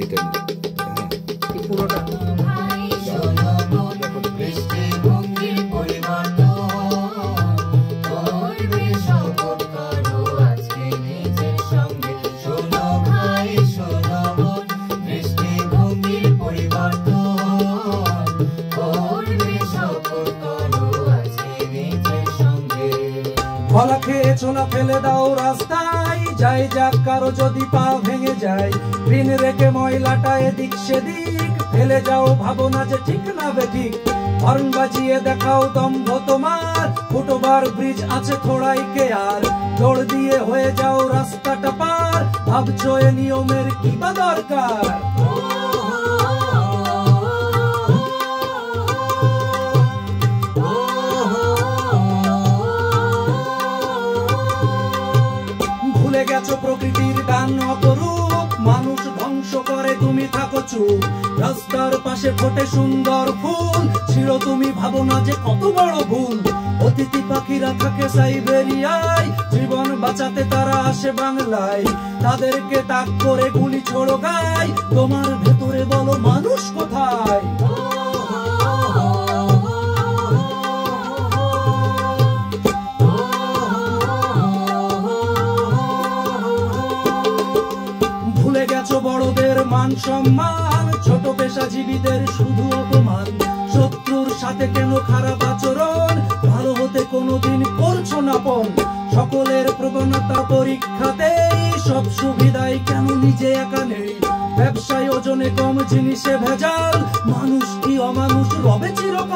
এটা পুরোটা কলা খেয়ে ছোলা ফেলে দাও রাস্তায়, যাই যাক কারো যদি পা ভেঙে যায়, পিন রেখে ময়লাটা এদিক সেদিক ফেলে যাও, ভাবো না যে ঠিক না বেঠিক। হর্ন বাজিয়ে দেখাও দম্ভ তোমার, ফুটওভার ব্রিজ আছে থোড়াই কেয়ার, দৌড় দিয়ে হয়ে যাও রাস্তাটা পার, ভাবছো এ নিয়মের কি বা দরকার। ভুলে গেছো প্রকৃতির গান অপরূপ, মানুষ ধ্বংস করে তুমি থাকো চুপ। রাস্তার পাশে ফোটে সুন্দর ফুল, ছিল তুমি ভাবো না যে কত বড় ভুল। অতিথি পাখিরা থাকে সাইবেরিয়ায়, জীবন বাঁচাতে তারা আসে বাংলায়, তাদেরকে তাক করে গুলি ছোড়ো গায়, তোমার ভেতরে বলো মানুষ কোথায়। ভুলে গেছো বড়দের মান সম্মান, ছোট পেশাজীবীদের শুধু অপমান। শত্রুর সাথে কেন খারাপ আচরণ, ভালো হতে কোনোদিন করছো না পণ। সকলের প্রবণতা পরীক্ষাতেই, সব সুবিধাই কেন নিজে একা নেই। ব্যবসায় ওজনে কম জিনিসে ভেজাল, মানুষ কি অমানুষ রবে চিরকাল।